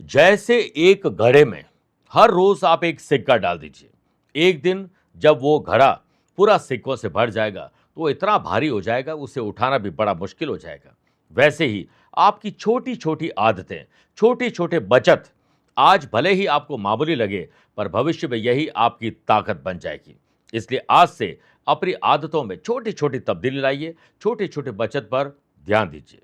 जैसे एक घड़े में हर रोज आप एक सिक्का डाल दीजिए। एक दिन जब वो घड़ा पूरा सिक्कों से भर जाएगा तो वो इतना भारी हो जाएगा उसे उठाना भी बड़ा मुश्किल हो जाएगा। वैसे ही आपकी छोटी छोटी आदतें, छोटे छोटे बचत आज भले ही आपको मामूली लगे पर भविष्य में यही आपकी ताकत बन जाएगी। इसलिए आज से अपनी आदतों में छोटी छोटी तब्दीली लाइए, छोटे छोटे बचत पर ध्यान दीजिए।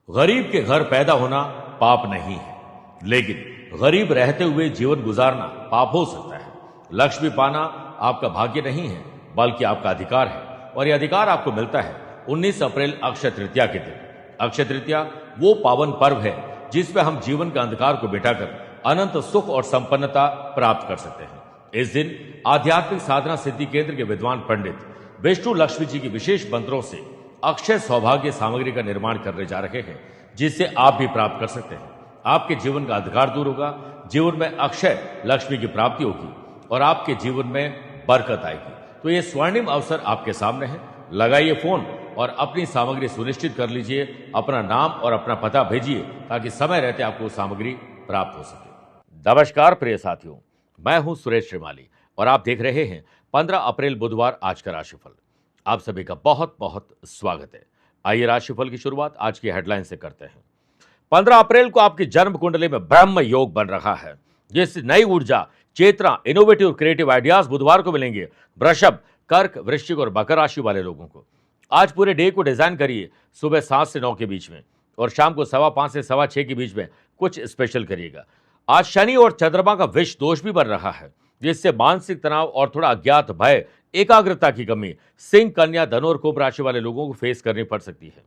गरीब के घर पैदा होना पाप नहीं है, लेकिन गरीब रहते हुए जीवन गुजारना पाप हो सकता है। लक्ष्मी पाना आपका भाग्य नहीं है बल्कि आपका अधिकार है, और यह अधिकार आपको मिलता है 19 अप्रैल अक्षय तृतीया के दिन। अक्षय तृतीया वो पावन पर्व है जिसमें हम जीवन के अंधकार को मिटाकर अनंत सुख और संपन्नता प्राप्त कर सकते हैं। इस दिन आध्यात्मिक साधना सिद्धि केंद्र के विद्वान पंडित विष्णु लक्ष्मी जी की विशेष मंत्रों से अक्षय सौभाग्य सामग्री का निर्माण करने जा रहे हैं, जिससे आप भी प्राप्त कर सकते हैं। आपके जीवन का अंधकार दूर होगा, जीवन में अक्षय लक्ष्मी की प्राप्ति होगी और आपके जीवन में बरकत आएगी। तो ये स्वर्णिम अवसर आपके सामने है। लगाइए फोन और अपनी सामग्री सुनिश्चित कर लीजिए। अपना नाम और अपना पता भेजिए ताकि समय रहते आपको सामग्री प्राप्त हो सके। नमस्कार प्रिय साथियों, मैं हूं सुरेश श्रीमाली और आप देख रहे हैं 15 अप्रैल बुधवार आज का राशिफल। आप सभी का बहुत बहुत स्वागत है। आइए राशिफल की शुरुआत आज की हेडलाइन से करते हैं। 15 अप्रैल को आपकी जन्म कुंडली में ब्रह्म योग बन रहा है, जिससे नई ऊर्जा, चेतना, इनोवेटिव क्रिएटिव आइडियाज बुधवार को मिलेंगे। वृषभ, कर्क, वृश्चिक और मकर राशि वाले लोगों को आज पूरे डे को डिजाइन करिए। सुबह 7 से 9 के बीच में और शाम को 5:15 से 6:15 के बीच में कुछ स्पेशल करिएगा। आज शनि और चंद्रमा का विष दोष भी बन रहा है, जिससे मानसिक तनाव और थोड़ा अज्ञात भय, एकाग्रता की कमी सिंह, कन्या, धनु और कुंभ राशि वाले लोगों को फेस करनी पड़ सकती है।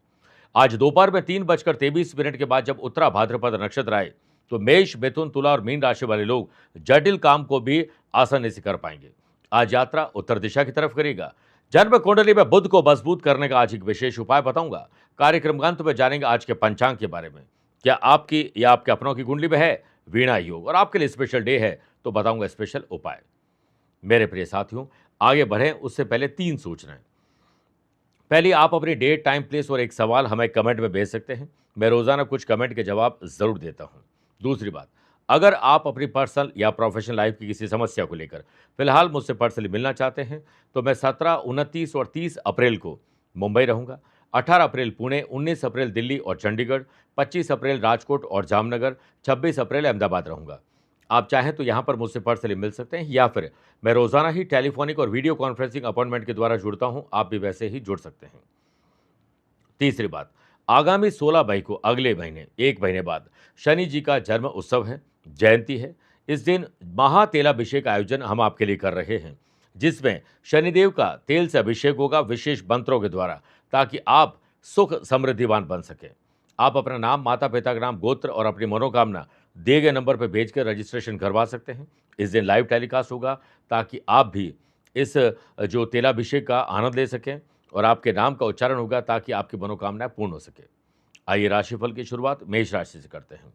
आज दोपहर में 3:23 के बाद जब उत्तरा भाद्रपद नक्षत्र आए तो मेष, मिथुन, तुला और मीन राशि वाले लोग जटिल काम को भी आसानी से कर पाएंगे। आज यात्रा उत्तर दिशा की तरफ करेगा। जन्म कुंडली में बुध को मजबूत करने का आज एक विशेष उपाय बताऊंगा। कार्यक्रम अंत में जानेंगे आज के पंचांग के बारे में। क्या आपकी या आपके अपनों की कुंडली में है वीणा योग और आपके लिए स्पेशल डे है तो बताऊंगा स्पेशल उपाय। मेरे प्रिय साथियों, आगे बढ़ें उससे पहले 3 सूचनाएं। पहली, आप अपनी डेट, टाइम, प्लेस और एक सवाल हमें कमेंट में भेज सकते हैं। मैं रोजाना कुछ कमेंट के जवाब जरूर देता हूं। दूसरी बात, अगर आप अपनी पर्सनल या प्रोफेशनल लाइफ की किसी समस्या को लेकर फिलहाल मुझसे पर्सनली मिलना चाहते हैं तो मैं 17, 29 और 30 अप्रैल को मुंबई रहूंगा। 18 अप्रैल पुणे, 19 अप्रैल दिल्ली और चंडीगढ़, 25 अप्रैल राजकोट और जामनगर, 26 अप्रैल अहमदाबाद रहूंगा। आप चाहें तो यहां पर मुझसे पर्सनली मिल सकते हैं या फिर मैं रोजाना ही टेलीफोनिक और वीडियो कॉन्फ्रेंसिंग अपॉइंटमेंट के द्वारा जुड़ता हूं, आप भी वैसे ही जुड़ सकते हैं। तीसरी बात, आगामी 16 मई को अगले महीने 1 महीने बाद शनि जी का जन्म उत्सव है, जयंती है। इस दिन महातेलाभिषेक का आयोजन हम आपके लिए कर रहे हैं, जिसमें शनिदेव का तेल से अभिषेक होगा विशेष मंत्रों के द्वारा, ताकि आप सुख समृद्धिवान बन सके। आप अपना नाम, माता पिता का नाम, गोत्र और अपनी मनोकामना दिए गए नंबर पर भेजकर रजिस्ट्रेशन करवा सकते हैं। इस दिन लाइव टेलीकास्ट होगा ताकि आप भी इस जो तेलाभिषेक का आनंद ले सकें और आपके नाम का उच्चारण होगा ताकि आपकी मनोकामनाएं पूर्ण हो सके। आइए राशिफल की शुरुआत मेष राशि से करते हैं।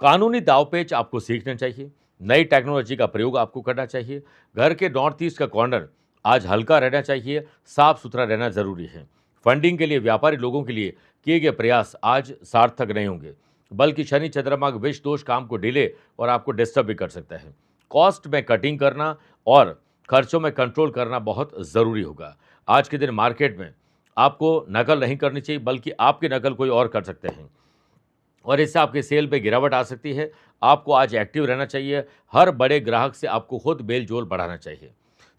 कानूनी दावपेच आपको सीखना चाहिए। नई टेक्नोलॉजी का प्रयोग आपको करना चाहिए। घर के नॉर्थ ईस्ट का कॉर्नर आज हल्का रहना चाहिए, साफ सुथरा रहना जरूरी है। फंडिंग के लिए व्यापारी लोगों के लिए किए गए प्रयास आज सार्थक नहीं होंगे, बल्कि शनि चंद्रमा का विष दोष काम को डिले और आपको डिस्टर्ब भी कर सकता है। कॉस्ट में कटिंग करना और खर्चों में कंट्रोल करना बहुत ज़रूरी होगा। आज के दिन मार्केट में आपको नकल नहीं करनी चाहिए, बल्कि आपकी नकल कोई और कर सकते हैं और इससे आपके सेल पे गिरावट आ सकती है। आपको आज एक्टिव रहना चाहिए। हर बड़े ग्राहक से आपको खुद मेल जोल बढ़ाना चाहिए।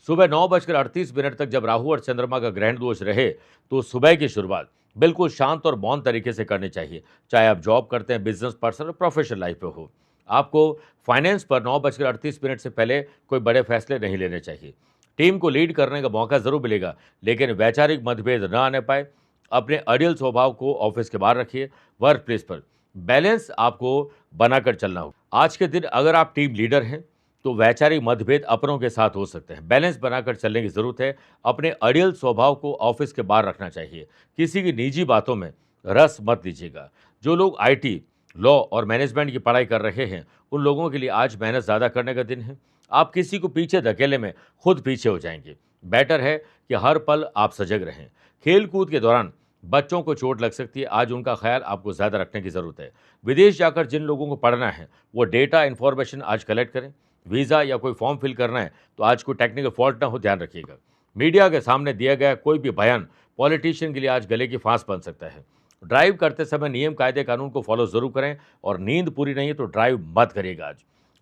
सुबह 9:38 तक जब राहु और चंद्रमा का ग्रहण दोष रहे तो सुबह की शुरुआत बिल्कुल शांत और मौन तरीके से करनी चाहिए, चाहे आप जॉब करते हैं, बिजनेस, पर्सनल और प्रोफेशनल लाइफ में हो। आपको फाइनेंस पर 9:38 से पहले कोई बड़े फैसले नहीं लेने चाहिए। टीम को लीड करने का मौका जरूर मिलेगा, लेकिन वैचारिक मतभेद न आने पाए। अपने अड़ियल स्वभाव को ऑफिस के बाहर रखिए। वर्क प्लेस पर बैलेंस आपको बनाकर चलना हो। आज के दिन अगर आप टीम लीडर हैं तो वैचारिक मतभेद अपनों के साथ हो सकते हैं। बैलेंस बनाकर चलने की जरूरत है। अपने अड़ियल स्वभाव को ऑफिस के बाहर रखना चाहिए। किसी की निजी बातों में रस मत लीजिएगा। जो लोग आईटी, लॉ और मैनेजमेंट की पढ़ाई कर रहे हैं उन लोगों के लिए आज मेहनत ज़्यादा करने का दिन है। आप किसी को पीछे धकेलने में खुद पीछे हो जाएंगे। बेटर है कि हर पल आप सजग रहें। खेल कूद के दौरान बच्चों को चोट लग सकती है, आज उनका ख्याल आपको ज़्यादा रखने की ज़रूरत है। विदेश जाकर जिन लोगों को पढ़ना है वो डेटा इन्फॉर्मेशन आज कलेक्ट करें। वीज़ा या कोई फॉर्म फिल करना है तो आज कोई टेक्निकल फॉल्ट ना हो, ध्यान रखिएगा। मीडिया के सामने दिया गया कोई भी बयान पॉलिटिशियन के लिए आज गले की फांस बन सकता है। ड्राइव करते समय नियम कायदे कानून को फॉलो जरूर करें और नींद पूरी नहीं है तो ड्राइव मत करिएगा।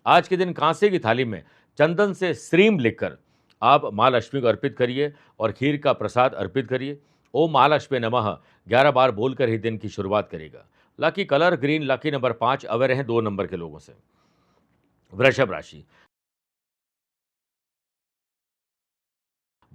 आज के दिन कांसे की थाली में चंदन से श्रीम लिखकर आप माँ लक्ष्मी को अर्पित करिए और खीर का प्रसाद अर्पित करिए। ओम महालक्ष्मी नमः 11 बार बोलकर ही दिन की शुरुआत करेगा। Lucky colour green, lucky number 5, aware हैं 2 नंबर के लोगों से। वृषभ राशि,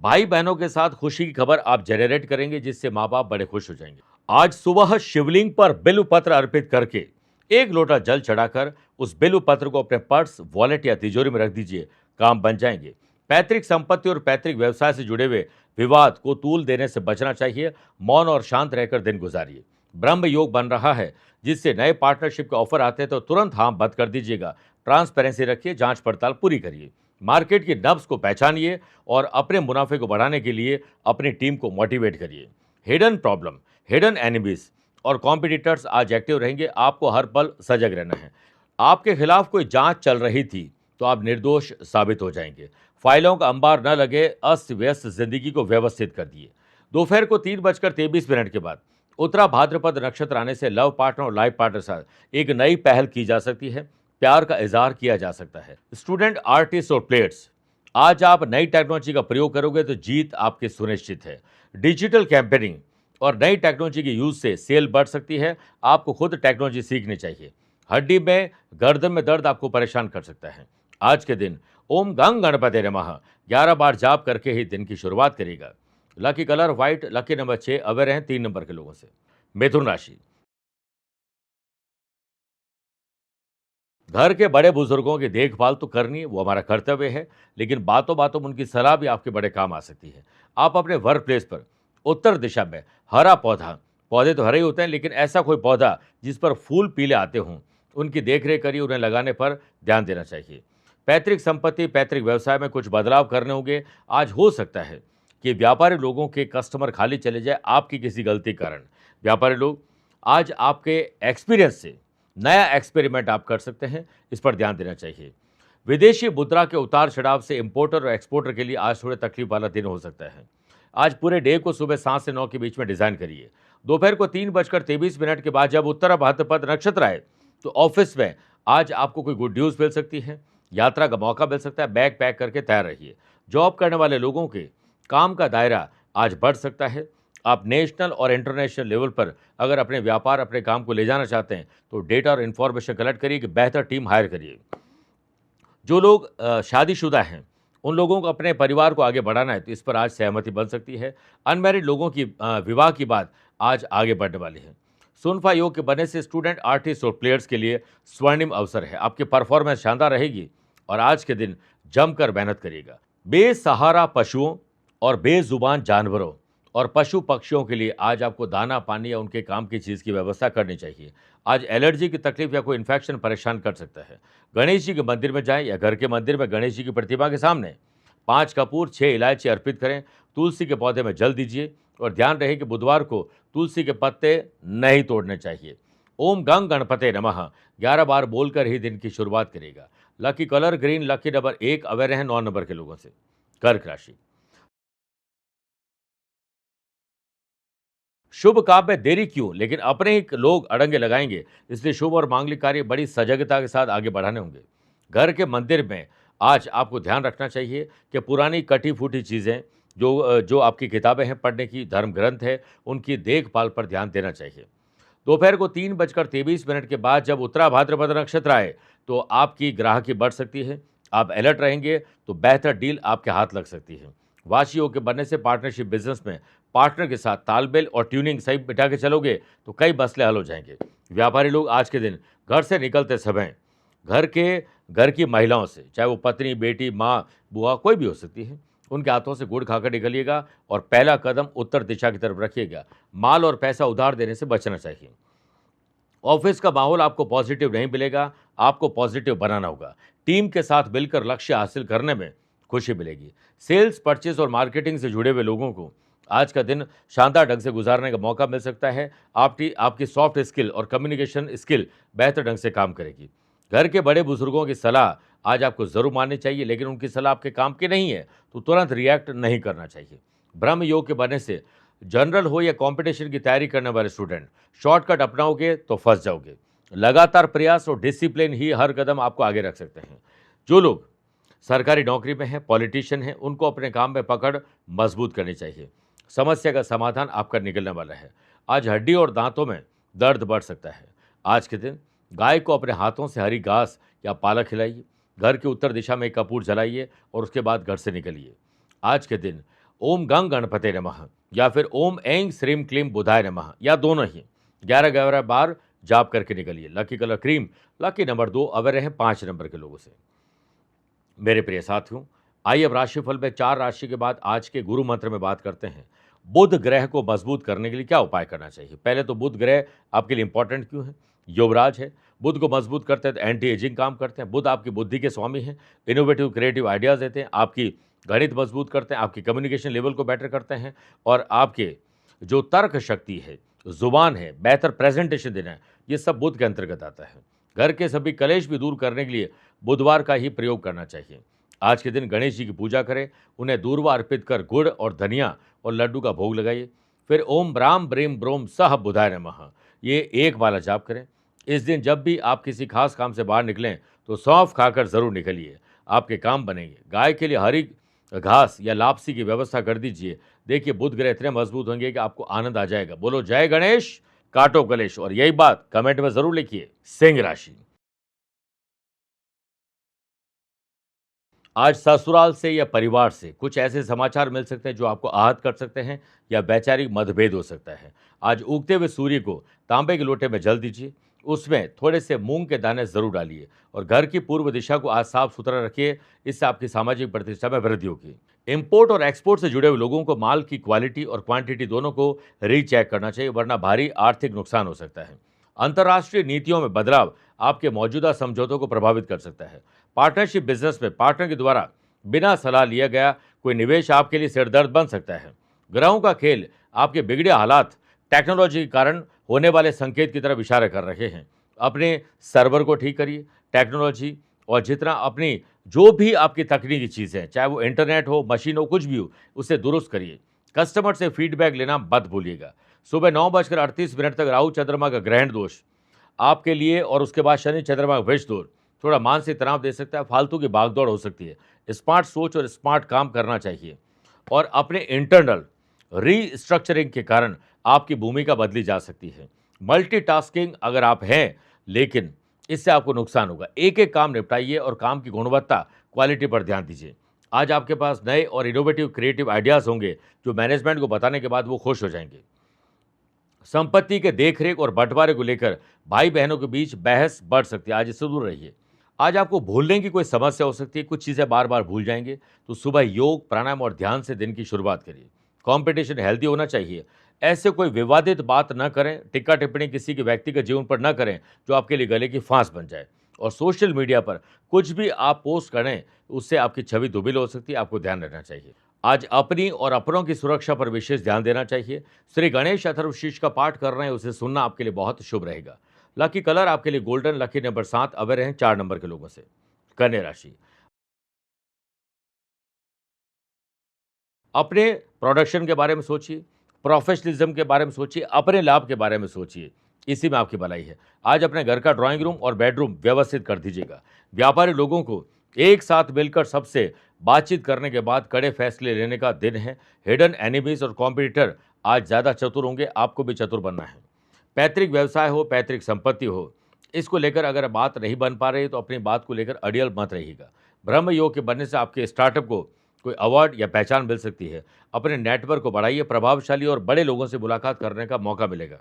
भाई बहनों के साथ खुशी की खबर आप जनरेट करेंगे जिससे माँ बाप बड़े खुश हो जाएंगे। आज सुबह शिवलिंग पर बिल्व पत्र अर्पित करके 1 लोटा जल चढ़ाकर उस बिल्व पत्र को अपने पर्स, वॉलेट या तिजोरी में रख दीजिए, काम बन जाएंगे। पैतृक संपत्ति और पैतृक व्यवसाय से जुड़े हुए विवाद को तूल देने से बचना चाहिए। मौन और शांत रहकर दिन गुजारिए। ब्रह्म योग बन रहा है जिससे नए पार्टनरशिप के ऑफर आते हैं तो तुरंत हाँ बंद कर दीजिएगा। ट्रांसपेरेंसी रखिए, जांच पड़ताल पूरी करिए। मार्केट की नब्ज को पहचानिए और अपने मुनाफे को बढ़ाने के लिए अपनी टीम को मोटिवेट करिए। हिडन प्रॉब्लम, हिडन एनिमीज और कॉम्पिटिटर्स आज एक्टिव रहेंगे, आपको हर पल सजग रहना है। आपके खिलाफ कोई जांच चल रही थी तो आप निर्दोष साबित हो जाएंगे। फाइलों का अंबार न लगे, अस्त व्यस्त जिंदगी को व्यवस्थित कर दिए। दोपहर को 3:23 के बाद उत्तरा भाद्रपद नक्षत्र आने से लव पार्टनर और लाइफ पार्टनर साथ एक नई पहल की जा सकती है। प्यार का इजहार किया जा सकता है। स्टूडेंट, आर्टिस्ट और प्लेयर्स, आज आप नई टेक्नोलॉजी का प्रयोग करोगे तो जीत आपकी सुनिश्चित है। डिजिटल कैंपेनिंग और नई टेक्नोलॉजी के यूज से सेल बढ़ सकती है। आपको खुद टेक्नोलॉजी सीखनी चाहिए। हड्डी में, गर्दन में दर्द आपको परेशान कर सकता है। आज के दिन ओम गंग गणपति नमः 11 बार जाप करके ही दिन की शुरुआत करेगा। Lucky colour white, lucky number 6, aware हैं 3 नंबर के लोगों से। मिथुन राशि, घर के बड़े बुजुर्गों की देखभाल तो करनी वो हमारा कर्तव्य है, लेकिन बातों बातों में उनकी सलाह भी आपके बड़े काम आ सकती है। आप अपने वर्क प्लेस पर उत्तर दिशा में हरा पौधा, पौधे तो हरे ही होते हैं लेकिन ऐसा कोई पौधा जिस पर फूल पीले आते हों, उनकी देखरेख करिए, उन्हें लगाने पर ध्यान देना चाहिए। पैतृक संपत्ति, पैतृक व्यवसाय में कुछ बदलाव करने होंगे। आज हो सकता है कि व्यापारी लोगों के कस्टमर खाली चले जाए आपकी किसी गलती के कारण। व्यापारी लोग आज आपके एक्सपीरियंस से नया एक्सपेरिमेंट आप कर सकते हैं, इस पर ध्यान देना चाहिए। विदेशी मुद्रा के उतार चढ़ाव से इंपोर्टर और एक्सपोर्टर के लिए आज थोड़े तकलीफ वाला दिन हो सकता है। आज पूरे डे को सुबह 7 से 9 के बीच में डिजाइन करिए। दोपहर को 3:23 के बाद जब उत्तरा भाद्रपद नक्षत्र आए तो ऑफिस में आज आपको कोई गुड न्यूज मिल सकती है, यात्रा का मौका मिल सकता है। बैग पैक करके तैयार रहिए। जॉब करने वाले लोगों के काम का दायरा आज बढ़ सकता है। आप नेशनल और इंटरनेशनल लेवल पर अगर अपने व्यापार, अपने काम को ले जाना चाहते हैं तो डेटा और इन्फॉर्मेशन कलेक्ट करिए कि बेहतर टीम हायर करिए। जो लोग शादीशुदा हैं उन लोगों को अपने परिवार को आगे बढ़ाना है तो इस पर आज सहमति बन सकती है। अनमैरिड लोगों की विवाह की बात आज आगे बढ़ने वाली है। सुनफा योग के बनने से स्टूडेंट, आर्टिस्ट और प्लेयर्स के लिए स्वर्णिम अवसर है। आपकी परफॉर्मेंस शानदार रहेगी और आज के दिन जमकर मेहनत करिएगा। बेसहारा पशुओं और बेजुबान जानवरों और पशु पक्षियों के लिए आज आपको दाना, पानी या उनके काम की चीज़ की व्यवस्था करनी चाहिए। आज एलर्जी की तकलीफ या कोई इन्फेक्शन परेशान कर सकता है। गणेश जी के मंदिर में जाएं या घर के मंदिर में गणेश जी की प्रतिमा के सामने 5 कपूर, 6 इलायची अर्पित करें। तुलसी के पौधे में जल दीजिए और ध्यान रहे कि बुधवार को तुलसी के पत्ते नहीं तोड़ने चाहिए। ओम गंग गणपते नमः 11 बार बोलकर ही दिन की शुरुआत करेगा। Lucky colour green, lucky number 1, aware हैं 9 नंबर के लोगों से। कर्क राशि, शुभ काम में देरी क्यों, लेकिन अपने ही लोग अड़ंगे लगाएंगे, इसलिए शुभ और मांगलिक कार्य बड़ी सजगता के साथ आगे बढ़ाने होंगे। घर के मंदिर में आज आपको ध्यान रखना चाहिए कि पुरानी कटी फूटी चीज़ें जो आपकी किताबें हैं, पढ़ने की धर्म ग्रंथ है, उनकी देखभाल पर ध्यान देना चाहिए। दोपहर को 3:23 के बाद जब उत्तरा भाद्रपद नक्षत्र आए तो आपकी ग्राहकी बढ़ सकती है। आप अलर्ट रहेंगे तो बेहतर डील आपके हाथ लग सकती है। वाशी योग के बनने से पार्टनरशिप बिजनेस में पार्टनर के साथ तालमेल और ट्यूनिंग सही बिठा के चलोगे तो कई मसले हल हो जाएंगे। व्यापारी लोग आज के दिन घर से निकलते समय घर की महिलाओं से, चाहे वो पत्नी, बेटी, माँ, बुआ कोई भी हो सकती है, उनके हाथों से गुड़ खाकर निकलिएगा और पहला कदम उत्तर दिशा की तरफ रखिएगा। माल और पैसा उधार देने से बचना चाहिए। ऑफिस का माहौल आपको पॉजिटिव नहीं मिलेगा, आपको पॉजिटिव बनाना होगा। टीम के साथ मिलकर लक्ष्य हासिल करने में खुशी मिलेगी। सेल्स, परचेज और मार्केटिंग से जुड़े हुए लोगों को आज का दिन शानदार ढंग से गुजारने का मौका मिल सकता है। आपकी आपकी सॉफ्ट स्किल और कम्युनिकेशन स्किल बेहतर ढंग से काम करेगी। घर के बड़े बुजुर्गों की सलाह आज आपको जरूर माननी चाहिए, लेकिन उनकी सलाह आपके काम की नहीं है तो तुरंत रिएक्ट नहीं करना चाहिए। ब्रह्म योग के बनने से जनरल हो या कंपटीशन की तैयारी करने वाले स्टूडेंट शॉर्टकट अपनाओगे तो फंस जाओगे। लगातार प्रयास और डिसिप्लिन ही हर कदम आपको आगे रख सकते हैं। जो लोग सरकारी नौकरी में हैं, पॉलिटिशियन हैं, उनको अपने काम में पकड़ मजबूत करनी चाहिए। समस्या का समाधान आपका निकलने वाला है। आज हड्डी और दांतों में दर्द बढ़ सकता है। आज के दिन गाय को अपने हाथों से हरी घास या पालक खिलाइए। घर के उत्तर दिशा में एक कपूर जलाइए और उसके बाद घर से निकलिए। आज के दिन ओम गंग गणपते नमः या फिर ओम ऐं श्रीम क्लीम बुधाय नमः या दोनों ही 11-11 बार जाप करके निकलिए। Lucky colour cream, lucky number 2 अवर रहे 5 नंबर के लोगों से। मेरे प्रिय साथियों, आइए अब राशिफल में 4 राशि के बाद आज के गुरु मंत्र में बात करते हैं। बुध ग्रह को मजबूत करने के लिए क्या उपाय करना चाहिए? पहले तो बुध ग्रह आपके लिए इंपॉर्टेंट क्यों है? युवराज है। बुध को मजबूत करते हैं तो एंटी एजिंग काम करते हैं। बुध आपकी बुद्धि के स्वामी हैं, इनोवेटिव क्रिएटिव आइडियाज देते हैं, आपकी गणित मजबूत करते हैं, आपकी कम्युनिकेशन लेवल को बेटर करते हैं और आपके जो तर्क शक्ति है, जुबान है, बेहतर प्रेजेंटेशन देना है, ये सब बुध के अंतर्गत आता है। घर के सभी कलेश भी दूर करने के लिए बुधवार का ही प्रयोग करना चाहिए। आज के दिन गणेश जी की पूजा करें, उन्हें दूर्वा अर्पित कर गुड़ और धनिया और लड्डू का भोग लगाइए। फिर ओम ब्राम ब्रीम ब्रोम सह बुधाय नमः ये एक माला जाप करें। इस दिन जब भी आप किसी खास काम से बाहर निकलें तो सौंफ खाकर जरूर निकलिए, आपके काम बनेंगे। गाय के लिए हरी घास या लापसी की व्यवस्था कर दीजिए। देखिए बुध ग्रह इतने मजबूत होंगे कि आपको आनंद आ जाएगा। बोलो जय गणेश, काटो कलेश। और यही बात कमेंट में जरूर लिखिए। सिंह राशि, आज ससुराल से या परिवार से कुछ ऐसे समाचार मिल सकते हैं जो आपको आहत कर सकते हैं या वैचारिक मतभेद हो सकता है। आज उगते हुए सूर्य को तांबे के लोटे में जल दीजिए, उसमें थोड़े से मूंग के दाने जरूर डालिए और घर की पूर्व दिशा को आज साफ सुथरा रखिए। इससे आपकी सामाजिक प्रतिष्ठा में वृद्धि होगी। इंपोर्ट और एक्सपोर्ट से जुड़े हुए लोगों को माल की क्वालिटी और क्वांटिटी दोनों को रीचेक करना चाहिए, वरना भारी आर्थिक नुकसान हो सकता है। अंतर्राष्ट्रीय नीतियों में बदलाव आपके मौजूदा समझौतों को प्रभावित कर सकता है। पार्टनरशिप बिजनेस में पार्टनर के द्वारा बिना सलाह लिया गया कोई निवेश आपके लिए सिरदर्द बन सकता है। ग्रहों का खेल आपके बिगड़े हालात टेक्नोलॉजी के कारण होने वाले संकेत की तरफ इशारा कर रहे हैं। अपने सर्वर को ठीक करिए। टेक्नोलॉजी और जितना अपनी जो भी आपकी तकनीकी चीज़ें हैं, चाहे वो इंटरनेट हो, मशीन हो, कुछ भी हो, उसे दुरुस्त करिए। कस्टमर से फीडबैक लेना मत भूलिएगा। सुबह 9:38 तक राहु चंद्रमा का ग्रहण दोष आपके लिए और उसके बाद शनि चंद्रमा का विष दोष थोड़ा मानसिक तनाव दे सकता है। फालतू की भागदौड़ हो सकती है। स्मार्ट सोच और स्मार्ट काम करना चाहिए और अपने इंटरनल रीस्ट्रक्चरिंग के कारण आपकी भूमिका बदली जा सकती है। मल्टीटास्किंग अगर आप हैं, लेकिन इससे आपको नुकसान होगा। एक एक काम निपटाइए और काम की गुणवत्ता क्वालिटी पर ध्यान दीजिए। आज आपके पास नए और इनोवेटिव क्रिएटिव आइडियाज़ होंगे जो मैनेजमेंट को बताने के बाद वो खुश हो जाएंगे। संपत्ति के देखरेख और बंटवारे को लेकर भाई बहनों के बीच बहस बढ़ सकती है, आज इससे दूर रहिए। आज आपको भूलने की कोई समस्या हो सकती है, कुछ चीज़ें बार बार भूल जाएंगे, तो सुबह योग, प्राणायाम और ध्यान से दिन की शुरुआत करिए। कंपटीशन हेल्दी होना चाहिए। ऐसे कोई विवादित बात न करें, टिक्का टिप्पणी किसी के व्यक्तिगत जीवन पर न करें जो आपके लिए गले की फांस बन जाए। और सोशल मीडिया पर कुछ भी आप पोस्ट करें, उससे आपकी छवि धूमिल हो सकती है, आपको ध्यान रखना चाहिए। आज अपनी और अपनों की सुरक्षा पर विशेष ध्यान देना चाहिए। श्री गणेश अथर्वशीर्ष का पाठ कर रहे हैं, उसे सुनना आपके लिए बहुत शुभ रहेगा। लकी कलर आपके लिए गोल्डन, लकी नंबर 7 अवे रहें 4 नंबर के लोगों से। कन्या राशि, अपने प्रोडक्शन के बारे में सोचिए, प्रोफेशनलिज्म के बारे में सोचिए, अपने लाभ के बारे में सोचिए, इसी में आपकी भलाई है। आज अपने घर का ड्राइंग रूम और बेडरूम व्यवस्थित कर दीजिएगा। व्यापारी लोगों को एक साथ मिलकर सबसे बातचीत करने के बाद कड़े फैसले लेने का दिन है। हिडन एनिमीज और कॉम्पिटिटर आज ज़्यादा चतुर होंगे, आपको भी चतुर बनना है। पैतृक व्यवसाय हो, पैतृक संपत्ति हो, इसको लेकर अगर बात नहीं बन पा रही तो अपनी बात को लेकर अड़ियल मत रहिएगा। ब्रह्म योग के बनने से आपके स्टार्टअप को कोई अवार्ड या पहचान मिल सकती है। अपने नेटवर्क को बढ़ाइए, प्रभावशाली और बड़े लोगों से मुलाकात करने का मौका मिलेगा।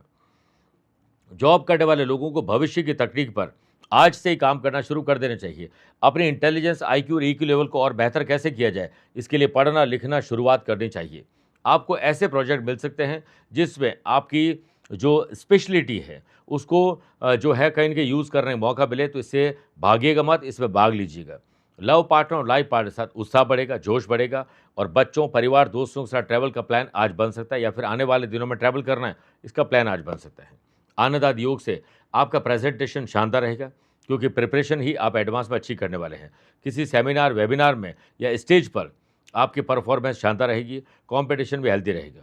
जॉब करने वाले लोगों को भविष्य की तकनीक पर आज से ही काम करना शुरू कर देना चाहिए। अपनी इंटेलिजेंस, आईक्यू और ईक्यू लेवल को और बेहतर कैसे किया जाए, इसके लिए पढ़ना लिखना शुरुआत करनी चाहिए। आपको ऐसे प्रोजेक्ट मिल सकते हैं जिसमें आपकी जो स्पेशलिटी है उसको जो है कहीं न कहीं यूज़ करने का मौका मिले, तो इससे भागिएगा मत, इसमें भाग लीजिएगा। लव पार्टनर और लाइफ पार्टनर के साथ उत्साह बढ़ेगा, जोश बढ़ेगा और बच्चों, परिवार, दोस्तों के साथ ट्रैवल का प्लान आज बन सकता है या फिर आने वाले दिनों में ट्रैवल करना है, इसका प्लान आज बन सकता है। आनंद आदि योग से आपका प्रेजेंटेशन शानदार रहेगा क्योंकि प्रिपरेशन ही आप एडवांस में अच्छी करने वाले हैं। किसी सेमिनार, वेबिनार में या स्टेज पर आपकी परफॉर्मेंस शानदार रहेगी, कॉम्पिटिशन भी हेल्दी रहेगा।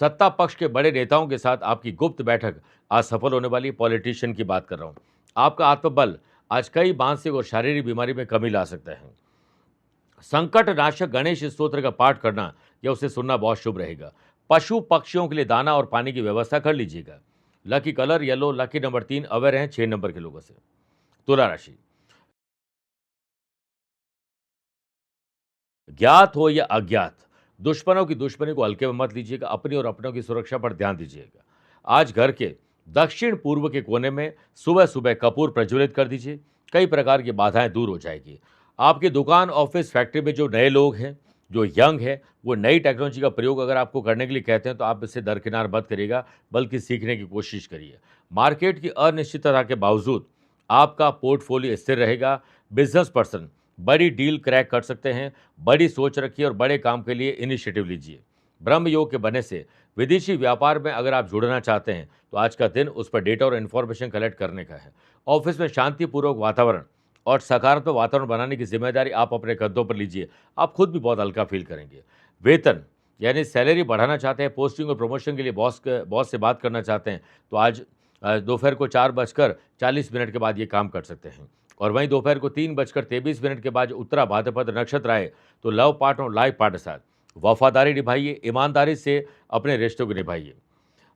सत्ता पक्ष के बड़े नेताओं के साथ आपकी गुप्त बैठक आज सफल होने वाली है। पॉलिटिशियन की बात कर रहा हूँ। आपका आत्मबल आज कई मानसिक और शारीरिक बीमारी में कमी ला सकता है। संकट नाशक गणेश स्तोत्र का पाठ करना या उसे सुनना बहुत शुभ रहेगा। पशु पक्षियों के लिए दाना और पानी की व्यवस्था कर लीजिएगा। Lucky colour yellow, lucky number 3 aware हैं 6 नंबर के लोगों से। तुला राशि, ज्ञात हो या अज्ञात, दुश्मनों की दुश्मनी को हल्के में मत लीजिएगा। अपनी और अपनों की सुरक्षा पर ध्यान दीजिएगा। आज घर के दक्षिण पूर्व के कोने में सुबह सुबह कपूर प्रज्वलित कर दीजिए। कई प्रकार की बाधाएं दूर हो जाएगी। आपकी दुकान, ऑफिस, फैक्ट्री में जो नए लोग हैं, जो यंग है, वो नई टेक्नोलॉजी का प्रयोग अगर आपको करने के लिए कहते हैं तो आप इससे दरकिनार मत करिएगा, बल्कि सीखने की कोशिश करिए। मार्केट की अनिश्चितता के बावजूद आपका पोर्टफोलियो स्थिर रहेगा। बिजनेस पर्सन बड़ी डील क्रैक कर सकते हैं। बड़ी सोच रखिए और बड़े काम के लिए इनिशिएटिव लीजिए। ब्रह्म योग के बनने से विदेशी व्यापार में अगर आप जुड़ना चाहते हैं तो आज का दिन उस पर डेटा और इन्फॉर्मेशन कलेक्ट करने का है। ऑफिस में शांतिपूर्वक वातावरण और सकारात्मक वातावरण बनाने की जिम्मेदारी आप अपने कंधों पर लीजिए। आप खुद भी बहुत हल्का फील करेंगे। वेतन यानी सैलरी बढ़ाना चाहते हैं, पोस्टिंग और प्रमोशन के लिए बॉस से बात करना चाहते हैं तो आज दोपहर को 4:40 के बाद ये काम कर सकते हैं। और वहीं दोपहर को 3:23 के बाद उत्तरा भाद्रपद नक्षत्र आए तो लव पार्टनर और लाइफ पार्टनर के साथ वफादारी निभाइए, ईमानदारी से अपने रिश्तों को निभाइए।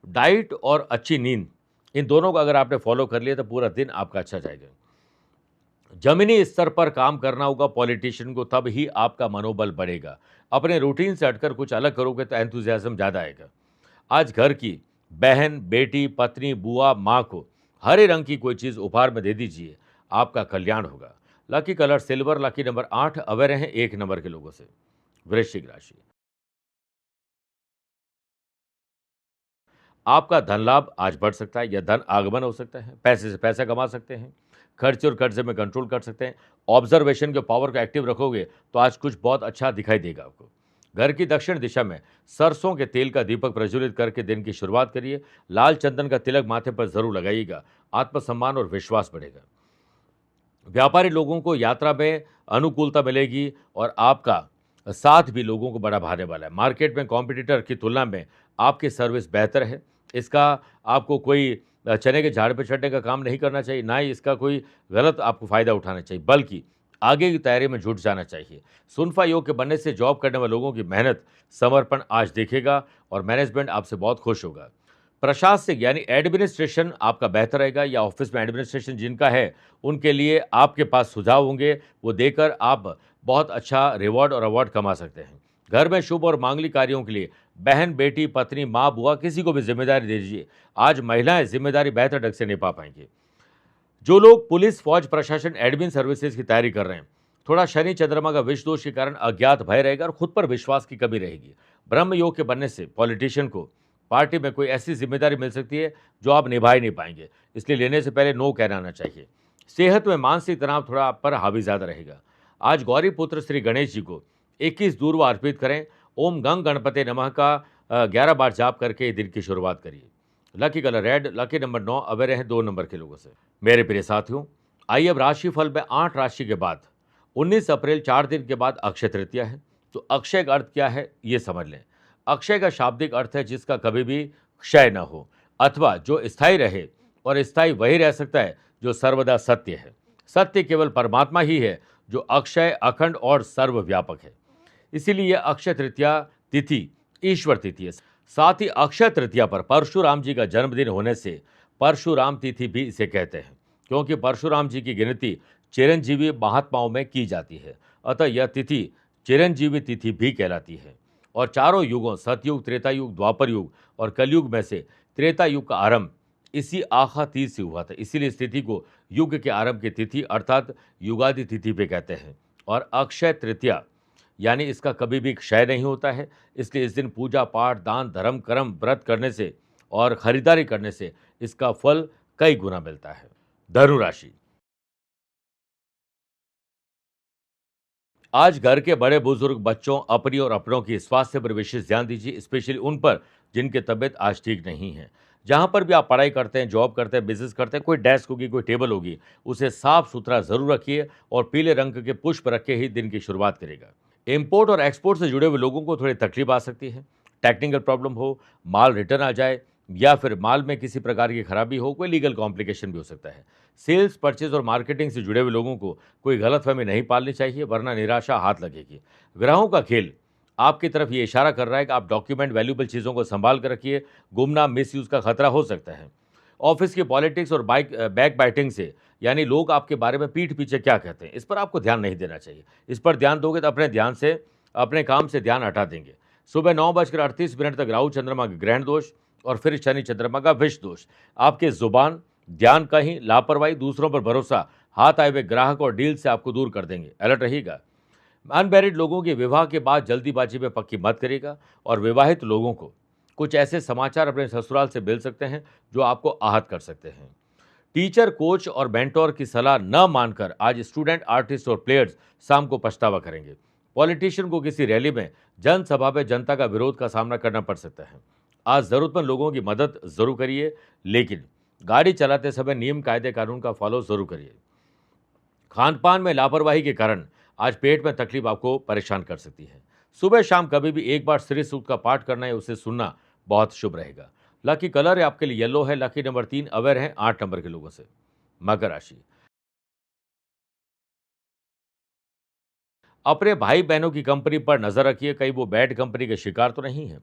डाइट और अच्छी नींद, इन दोनों को अगर आपने फॉलो कर लिया तो पूरा दिन आपका अच्छा जाएगा। जमीनी स्तर पर काम करना होगा पॉलिटिशियन को, तब ही आपका मनोबल बढ़ेगा। अपने रूटीन से हटकर कुछ अलग करोगे तो एंथुजियाज्म ज़्यादा आएगा। आज घर की बहन, बेटी, पत्नी, बुआ, माँ को हरे रंग की कोई चीज़ उपहार में दे दीजिए, आपका कल्याण होगा। Lucky colour silver, lucky number 8 aware हैं 1 नंबर के लोगों से। वृश्चिक राशि, आपका धन लाभ आज बढ़ सकता है या धन आगमन हो सकता है। पैसे से पैसा कमा सकते हैं। खर्चे और कर्जे में कंट्रोल कर सकते हैं। ऑब्जर्वेशन के पावर को एक्टिव रखोगे तो आज कुछ बहुत अच्छा दिखाई देगा आपको। घर की दक्षिण दिशा में सरसों के तेल का दीपक प्रज्वलित करके दिन की शुरुआत करिए। लाल चंदन का तिलक माथे पर जरूर लगाइएगा। आत्मसम्मान और विश्वास बढ़ेगा। व्यापारी लोगों को यात्रा में अनुकूलता मिलेगी और आपका साथ भी लोगों को बड़ा भाने वाला है। मार्केट में कॉम्पिटिटर की तुलना में आपकी सर्विस बेहतर है। इसका आपको कोई चने के झाड़ पे चढ़ने का काम नहीं करना चाहिए, ना ही इसका कोई गलत आपको फ़ायदा उठाना चाहिए, बल्कि आगे की तैयारी में जुट जाना चाहिए। सुनफा योग के बनने से जॉब करने वाले लोगों की मेहनत, समर्पण आज दिखेगा और मैनेजमेंट आपसे बहुत खुश होगा। प्रशासनिक यानी एडमिनिस्ट्रेशन आपका बेहतर रहेगा या ऑफिस में एडमिनिस्ट्रेशन जिनका है, उनके लिए आपके पास सुझाव होंगे, वो देकर आप बहुत अच्छा रिवॉर्ड और अवार्ड कमा सकते हैं। घर में शुभ और मांगलिक कार्यों के लिए बहन, बेटी, पत्नी, माँ, बुआ किसी को भी जिम्मेदारी दे दीजिए। आज महिलाएं जिम्मेदारी बेहतर ढंग से निभा पाएंगी। जो लोग पुलिस, फौज, प्रशासन, एडमिन सर्विसेज की तैयारी कर रहे हैं, थोड़ा शनि चंद्रमा का विष दोष के कारण अज्ञात भय रहेगा और खुद पर विश्वास की कमी रहेगी। ब्रह्म योग के बनने से पॉलिटिशियन को पार्टी में कोई ऐसी जिम्मेदारी मिल सकती है जो आप निभा ही नहीं पाएंगे, इसलिए लेने से पहले नो कहना आना चाहिए। सेहत में मानसिक तनाव थोड़ा आप पर हावी ज़्यादा रहेगा। आज गौरी पुत्र श्री गणेश जी को 21 दूर्वा अर्पित करें। ओम गंग गणपते नमः का 11 बार जाप करके दिन की शुरुआत करिए। Lucky colour red, lucky number 9 aware हैं 2 नंबर के लोगों से। मेरे प्रिय साथियों, आइए अब राशिफल में 8 राशि के बाद 19 अप्रैल 4 दिन के बाद अक्षय तृतीया है। तो अक्षय का अर्थ क्या है ये समझ लें। अक्षय का शाब्दिक अर्थ है जिसका कभी भी क्षय न हो अथवा जो स्थायी रहे, और स्थायी वही रह सकता है जो सर्वदा सत्य है। सत्य केवल परमात्मा ही है जो अक्षय, अखंड और सर्वव्यापक है। इसीलिए अक्षय तृतीया तिथि ईश्वर तिथि है। साथ ही अक्षय तृतीया पर परशुराम जी का जन्मदिन होने से परशुराम तिथि भी इसे कहते हैं, क्योंकि परशुराम जी की गिनती चिरंजीवी महात्माओं में की जाती है। अतः यह तिथि चिरंजीवी तिथि भी कहलाती है। और चारों युगों सतयुग, त्रेता युग, द्वापर युग और कलयुग में से त्रेता युग का आरंभ इसी आखा तीज से हुआ था। इसीलिए इस तिथि को युग के आरंभ की तिथि अर्थात युगादि तिथि पे कहते हैं। और अक्षय तृतीया यानी इसका कभी भी क्षय नहीं होता है। इसलिए इस दिन पूजा पाठ, दान, धर्म, कर्म, व्रत करने से और खरीदारी करने से इसका फल कई गुना मिलता है। धनु राशि, आज घर के बड़े बुजुर्ग बच्चों, अपनी और अपनों की स्वास्थ्य पर विशेष ध्यान दीजिए, स्पेशली उन पर जिनकी तबीयत आज ठीक नहीं है। जहाँ पर भी आप पढ़ाई करते हैं, जॉब करते हैं, बिजनेस करते हैं, कोई डेस्क होगी, कोई टेबल होगी, उसे साफ सुथरा जरूर रखिए और पीले रंग के पुष्प रख के ही दिन की शुरुआत करेगा। इम्पोर्ट और एक्सपोर्ट से जुड़े हुए लोगों को थोड़ी तकलीफ आ सकती है। टेक्निकल प्रॉब्लम हो, माल रिटर्न आ जाए या फिर माल में किसी प्रकार की खराबी हो, कोई लीगल कॉम्प्लिकेशन भी हो सकता है। सेल्स, परचेज और मार्केटिंग से जुड़े हुए लोगों को कोई गलतफहमी नहीं पालनी चाहिए, वरना निराशा हाथ लगेगी। ग्रहों का खेल आपकी तरफ ये इशारा कर रहा है कि आप डॉक्यूमेंट, वैल्यूएबल चीज़ों को संभाल कर रखिए, गुमनाम, मिसयूज का खतरा हो सकता है। ऑफिस की पॉलिटिक्स और बैक बाइटिंग से, यानी लोग आपके बारे में पीठ पीछे क्या कहते हैं, इस पर आपको ध्यान नहीं देना चाहिए। इस पर ध्यान दोगे तो अपने काम से ध्यान हटा देंगे। सुबह 9:38 तक राहु चंद्रमा का ग्रहण दोष और फिर शनि चंद्रमा का विष दोष आपके जुबान, ध्यान कहीं, लापरवाही, दूसरों पर भरोसा, हाथ आए हुए ग्राहक और डील से आपको दूर कर देंगे। अलर्ट रहिएगा। अनमैरिड लोगों के विवाह के बाद जल्दीबाजी में पक्की मत करेगा और विवाहित लोगों को कुछ ऐसे समाचार अपने ससुराल से मिल सकते हैं जो आपको आहत कर सकते हैं। टीचर, कोच और मेंटोर की सलाह न मानकर आज स्टूडेंट, आर्टिस्ट और प्लेयर्स शाम को पछतावा करेंगे। पॉलिटिशियन को किसी रैली में, जनसभा में जनता का विरोध का सामना करना पड़ सकता है। आज जरूरतमंद लोगों की मदद जरूर करिए, लेकिन गाड़ी चलाते समय नियम, कायदे, कानून का फॉलो जरूर करिए। खान-पान में लापरवाही के कारण आज पेट में तकलीफ आपको परेशान कर सकती है। सुबह शाम कभी भी एक बार श्री सूक्त का पाठ करना या उसे सुनना बहुत शुभ रहेगा। लकी कलर है आपके लिए येलो है। लकी नंबर 3 अवेयर है 8 नंबर के लोगों से। मकर राशि, अपने भाई बहनों की कंपनी पर नजर रखिए, कहीं वो बैड कंपनी के शिकार तो नहीं है।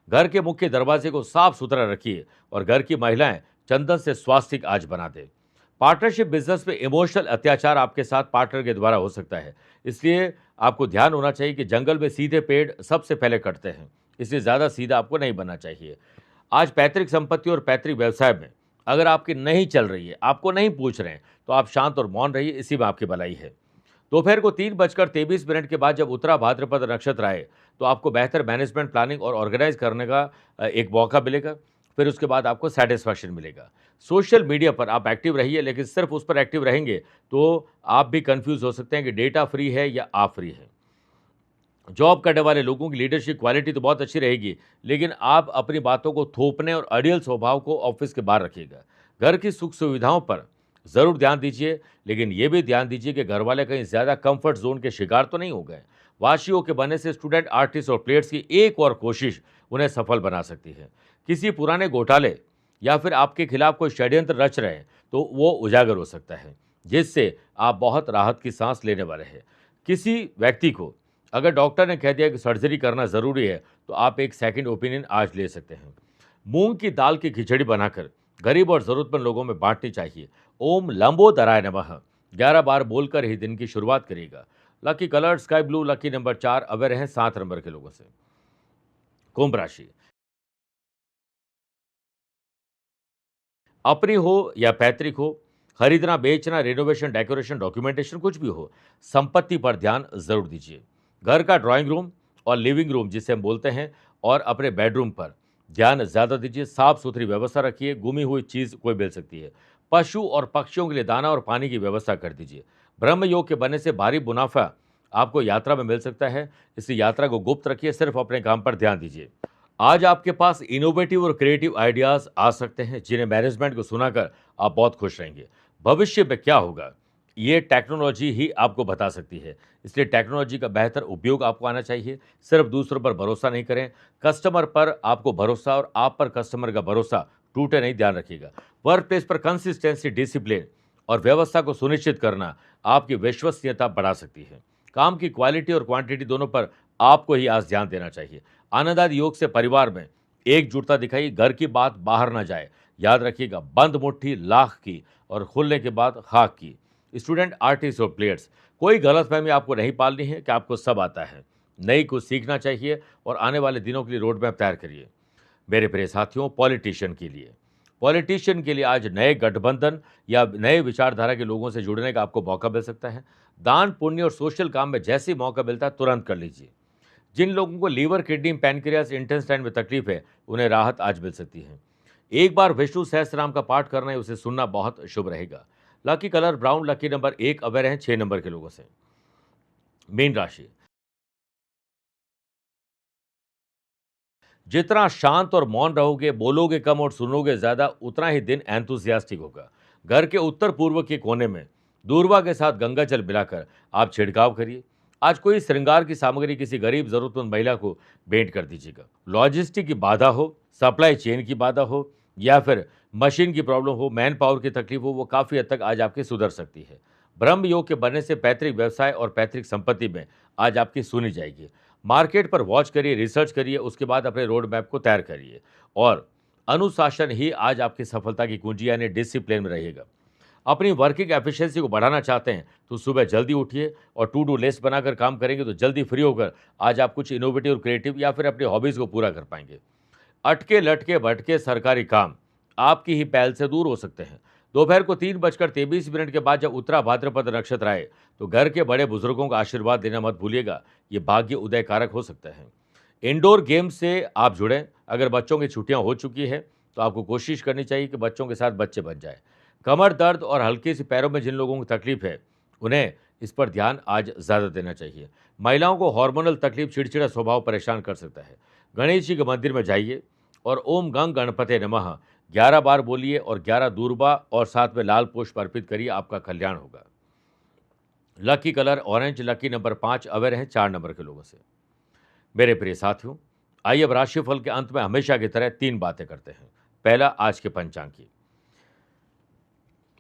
घर के मुख्य दरवाजे को साफ सुथरा रखिए और घर की महिलाएं चंदन से स्वास्तिक आज बना दें। पार्टनरशिप बिजनेस में इमोशनल अत्याचार आपके साथ पार्टनर के द्वारा हो सकता है, इसलिए आपको ध्यान होना चाहिए कि जंगल में सीधे पेड़ सबसे पहले कटते हैं, इसलिए ज़्यादा सीधा आपको नहीं बनना चाहिए। आज पैतृक संपत्ति और पैतृक व्यवसाय में अगर आपकी नहीं चल रही है, आपको नहीं पूछ रहे हैं, तो आप शांत और मौन रहिए, इसी में आपकी भलाई है। दोपहर को 3:23 के बाद जब उत्तरा भाद्रपद नक्षत्र आए तो आपको बेहतर मैनेजमेंट, प्लानिंग और ऑर्गेनाइज करने का एक मौका मिलेगा। फिर उसके बाद आपको सेटिस्फैक्शन मिलेगा। सोशल मीडिया पर आप एक्टिव रहिए, लेकिन सिर्फ उस पर एक्टिव रहेंगे तो आप भी कंफ्यूज हो सकते हैं कि डेटा फ्री है या आप फ्री है। जॉब करने वाले लोगों की लीडरशिप क्वालिटी तो बहुत अच्छी रहेगी, लेकिन आप अपनी बातों को थोपने और अड़ियल स्वभाव को ऑफिस के बाहर रखिएगा। घर की सुख सुविधाओं पर ज़रूर ध्यान दीजिए, लेकिन ये भी ध्यान दीजिए कि घर वाले कहीं ज़्यादा कंफर्ट जोन के शिकार तो नहीं हो गए। वाशियों के बनने से स्टूडेंट, आर्टिस्ट और प्लेयर्स की एक और कोशिश उन्हें सफल बना सकती है। किसी पुराने घोटाले या फिर आपके खिलाफ कोई षड्यंत्र रच रहे हैं तो वो उजागर हो सकता है, जिससे आप बहुत राहत की सांस लेने वाले हैं। किसी व्यक्ति को अगर डॉक्टर ने कह दिया कि सर्जरी करना ज़रूरी है तो आप एक सेकंड ओपिनियन आज ले सकते हैं। मूंग की दाल की खिचड़ी बनाकर गरीब और ज़रूरतमंद लोगों में बांटनी चाहिए। ओम लंबोदराय नमः 11 बार बोलकर ही दिन की शुरुआत करिएगा। Lucky colour sky blue. Lucky number 4 aware हैं 7 नंबर के लोगों से। कुंभ राशि, अपनी हो या पैतृक हो, खरीदना, बेचना, रिनोवेशन, डेकोरेशन, डॉक्यूमेंटेशन, कुछ भी हो, संपत्ति पर ध्यान जरूर दीजिए। घर का ड्राइंग रूम और लिविंग रूम जिसे हम बोलते हैं, और अपने बेडरूम पर ध्यान ज़्यादा दीजिए। साफ सुथरी व्यवस्था रखिए, गुमी हुई चीज़ कोई मिल सकती है। पशु और पक्षियों के लिए दाना और पानी की व्यवस्था कर दीजिए। ब्रह्म योग के बनने से भारी मुनाफा आपको यात्रा में मिल सकता है, इसलिए यात्रा को गुप्त रखिए, सिर्फ अपने काम पर ध्यान दीजिए। आज आपके पास इनोवेटिव और क्रिएटिव आइडियाज आ सकते हैं, जिन्हें मैनेजमेंट को सुनाकर आप बहुत खुश रहेंगे। भविष्य में क्या होगा, ये टेक्नोलॉजी ही आपको बता सकती है, इसलिए टेक्नोलॉजी का बेहतर उपयोग आपको आना चाहिए। सिर्फ दूसरों पर भरोसा नहीं करें, कस्टमर पर आपको भरोसा और आप पर कस्टमर का भरोसा टूटे नहीं, ध्यान रखिएगा। वर्क प्लेस पर कंसिस्टेंसी, डिसिप्लिन और व्यवस्था को सुनिश्चित करना आपकी विश्वसनीयता बढ़ा सकती है। काम की क्वालिटी और क्वांटिटी दोनों पर आपको ही आज ध्यान देना चाहिए। आनंदादि योग से परिवार में एकजुटता दिखाई, घर की बात बाहर ना जाए। याद रखिएगा, बंद मुट्ठी लाख की और खुलने के बाद खाक की। स्टूडेंट, आर्टिस्ट और प्लेयर्स, कोई गलतफहमी आपको नहीं पालनी है कि आपको सब आता है। नई कुछ सीखना चाहिए और आने वाले दिनों के लिए रोड मैप तैयार करिए। मेरे प्रिय साथियों, पॉलिटिशियन के लिए आज नए गठबंधन या नए विचारधारा के लोगों से जुड़ने का आपको मौका मिल सकता है। दान, पुण्य और सोशल काम में जैसे ही मौका मिलता है तुरंत कर लीजिए। जिन लोगों को लीवर, किडनी, पैनक्रियास, इंटेस्टाइन में तकलीफ है, उन्हें राहत आज मिल सकती है। एक बार विष्णु सहस्त्रनाम का पाठ करना है, उसे सुनना बहुत शुभ रहेगा। Lucky colour brown. Lucky number 1 aware हैं 6 नंबर के लोगों से। मीन राशि, जितना शांत और मौन रहोगे, बोलोगे कम और सुनोगे ज्यादा, उतना ही दिन एंथुसियास्टिक होगा। घर के उत्तर पूर्व के कोने में दूर्वा के साथ गंगा जल मिलाकर आप छिड़काव करिए। आज कोई श्रृंगार की सामग्री किसी गरीब जरूरतमंद महिला को भेंट कर दीजिएगा। लॉजिस्टिक की बाधा हो, सप्लाई चेन की बाधा हो या फिर मशीन की प्रॉब्लम हो, मैन पावर की तकलीफ हो, वो काफी हद तक आज आपकी सुधर सकती है। ब्रह्म योग के बनने से पैतृक व्यवसाय और पैतृक संपत्ति में आज आपकी सुनी जाएगी। मार्केट पर वॉच करिए, रिसर्च करिए, उसके बाद अपने रोड मैप को तैयार करिए और अनुशासन ही आज आपकी सफलता की कुंजी यानी डिसिप्लिन में रहेगा। अपनी वर्किंग एफिशिएंसी को बढ़ाना चाहते हैं तो सुबह जल्दी उठिए और टू डू लिस्ट बनाकर काम करेंगे तो जल्दी फ्री होकर आज आप कुछ इनोवेटिव और क्रिएटिव या फिर अपनी हॉबीज को पूरा कर पाएंगे। अटके लटके भटके सरकारी काम आपकी ही पहल से दूर हो सकते हैं। दोपहर को 3:23 के बाद जब उत्तरा भाद्रपद नक्षत्र आए तो घर के बड़े बुजुर्गों का आशीर्वाद देना मत भूलिएगा, ये भाग्य उदय कारक हो सकता है। इंडोर गेम से आप जुड़ें। अगर बच्चों की छुट्टियां हो चुकी है तो आपको कोशिश करनी चाहिए कि बच्चों के साथ बच्चे बन जाए। कमर दर्द और हल्की सी पैरों में जिन लोगों को तकलीफ है उन्हें इस पर ध्यान आज ज़्यादा देना चाहिए। महिलाओं को हार्मोनल तकलीफ, चिड़चिड़ा स्वभाव परेशान कर सकता है। गणेश जी के मंदिर में जाइए और ओम गंग गणपते नमः 11 बार बोलिए और 11 दूर्वा और साथ में लाल पुष्प अर्पित करिए, आपका कल्याण होगा। Lucky colour orange, lucky number 5 aware है 4 नंबर के लोगों से। मेरे प्रिय साथियों, आइए अब राशिफल के अंत में हमेशा की तरह 3 बातें करते हैं। पहला, आज के पंचांग की।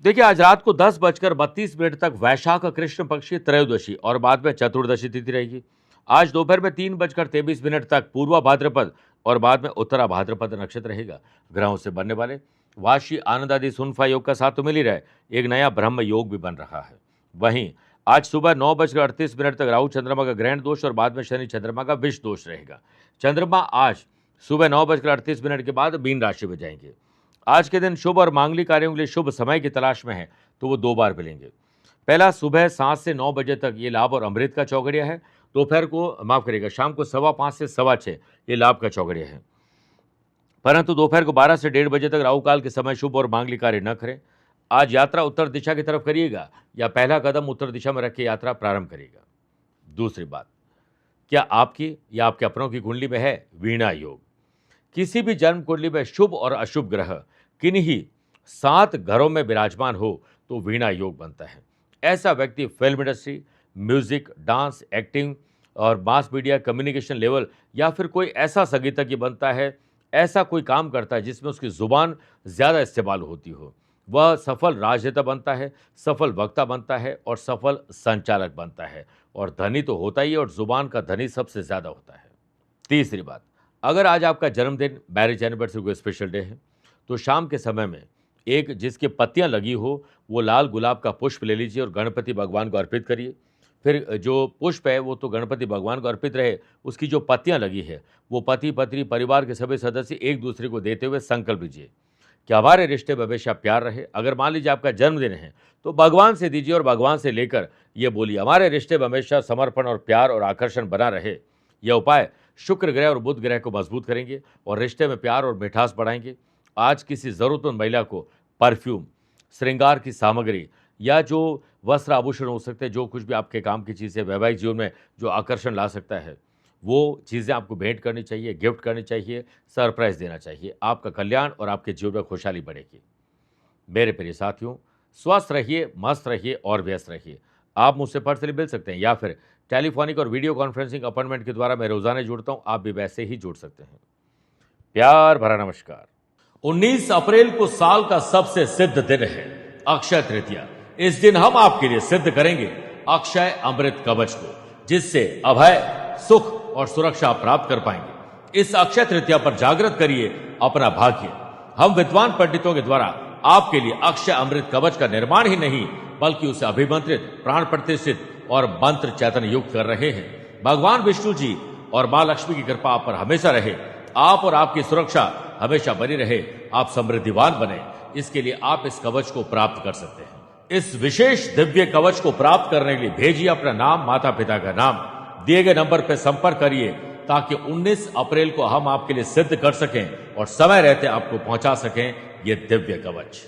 देखिए, आज रात को 10:32 तक वैशाख कृष्ण पक्ष की त्रयोदशी और बाद में चतुर्दशी तिथि रहेगी। आज दोपहर में 3:23 तक पूर्वा भाद्रपद और बाद में उत्तरा भाद्रपद नक्षत्र रहेगा। ग्रहों से बनने वाले वाशी आनंद आदि सुनफा योग का साथ तो मिल ही रहा है, एक नया ब्रह्म योग भी बन रहा है। वहीं आज सुबह 9:38 तक राहु चंद्रमा का ग्रहण दोष और बाद में शनि चंद्रमा का विष दोष रहेगा। चंद्रमा आज सुबह 9:38 के बाद मीन राशि में जाएंगे। आज के दिन शुभ और मांगलिक कार्यों के लिए शुभ समय की तलाश में है तो वो 2 बार मिलेंगे। पहला, सुबह 7 से 9 बजे तक ये लाभ और अमृत का चौघड़िया है। दोपहर को माफ करिएगा, शाम को 5:15 से 6:15 ये लाभ का चौघड़िया है। परंतु दोपहर को 12 से 1:30 बजे तक राहु काल के समय शुभ और मांगलिक कार्य न करें। आज यात्रा उत्तर दिशा की तरफ करिएगा या पहला कदम उत्तर दिशा में रख के यात्रा प्रारंभ करिएगा। दूसरी बात, क्या आपकी या आपके अपनों की कुंडली में है वीणा योग? किसी भी जन्म कुंडली में शुभ और अशुभ ग्रह किन्हीं 7 घरों में विराजमान हो तो वीणा योग बनता है। ऐसा व्यक्ति film industry, music, dance, acting और मास मीडिया, कम्युनिकेशन लेवल या फिर कोई ऐसा संगीतज्ञ बनता है, ऐसा कोई काम करता है जिसमें उसकी जुबान ज़्यादा इस्तेमाल होती हो। वह सफल राजनेता बनता है, सफल वक्ता बनता है और सफल संचालक बनता है और धनी तो होता ही है और जुबान का धनी सबसे ज़्यादा होता है। तीसरी बात, अगर आज आपका जन्मदिन, मैरिज एनिवर्सरी कोई स्पेशल डे है तो शाम के समय में एक जिसके पत्तियां लगी हो वो लाल गुलाब का पुष्प ले लीजिए और गणपति भगवान को अर्पित करिए। फिर जो पुष्प है वो तो गणपति भगवान को अर्पित रहे, उसकी जो पत्तियां लगी है वो पति पत्नी परिवार के सभी सदस्य एक दूसरे को देते हुए संकल्प लीजिए कि हमारे रिश्ते में हमेशा प्यार रहे। अगर मान लीजिए आपका जन्मदिन है तो भगवान से दीजिए और भगवान से लेकर ये बोलिए, हमारे रिश्ते में हमेशा समर्पण और प्यार और आकर्षण बना रहे। यह उपाय शुक्र ग्रह और बुध ग्रह को मजबूत करेंगे और रिश्ते में प्यार और मिठास बढ़ाएंगे। आज किसी ज़रूरतमंद महिला को परफ्यूम, श्रृंगार की सामग्री या जो वस्त्र आभूषण हो सकते हैं, जो कुछ भी आपके काम की चीज़ें वैवाहिक जीवन में जो आकर्षण ला सकता है, वो चीज़ें आपको भेंट करनी चाहिए, गिफ्ट करनी चाहिए, सरप्राइज़ देना चाहिए। आपका कल्याण और आपके जीवन में खुशहाली बढ़ेगी। मेरे प्रिय साथियों, स्वस्थ रहिए, मस्त रहिए और व्यस्त रहिए। आप मुझसे पर्सनली मिल सकते हैं या फिर टेलीफोनिक और वीडियो कॉन्फ्रेंसिंग अपॉइंटमेंट के द्वारा मैं रोजाना जुड़ता हूं, आप भी वैसे ही जुड़ सकते हैं। प्यार भरा नमस्कार। 19 अप्रैल को साल का सबसे सिद्ध दिन है अक्षय तृतीया। इस दिन हम आपके लिए सिद्ध करेंगे अक्षय अमृत कवच को, जिससे अभय, सुख और सुरक्षा प्राप्त कर पाएंगे। इस अक्षय तृतीया पर जागृत करिए अपना भाग्य। हम विद्वान पंडितों के द्वारा आपके लिए अक्षय अमृत कवच का निर्माण ही नहीं बल्कि उसे अभिमंत्रित, प्राण प्रतिष्ठित और मंत्र चैतन्य युक्त कर रहे हैं। भगवान विष्णु जी और मां लक्ष्मी की कृपा आप पर हमेशा रहे, आप और आपकी सुरक्षा हमेशा बनी रहे, आप समृद्धिवान बने। इसके लिए आप इस कवच को प्राप्त कर सकते हैं। इस विशेष दिव्य कवच को प्राप्त करने के लिए भेजिए अपना नाम, माता पिता का नाम, दिए गए नंबर पर संपर्क करिए ताकि 19 अप्रैल को हम आपके लिए सिद्ध कर सकें और समय रहते आपको पहुंचा सकें ये दिव्य कवच।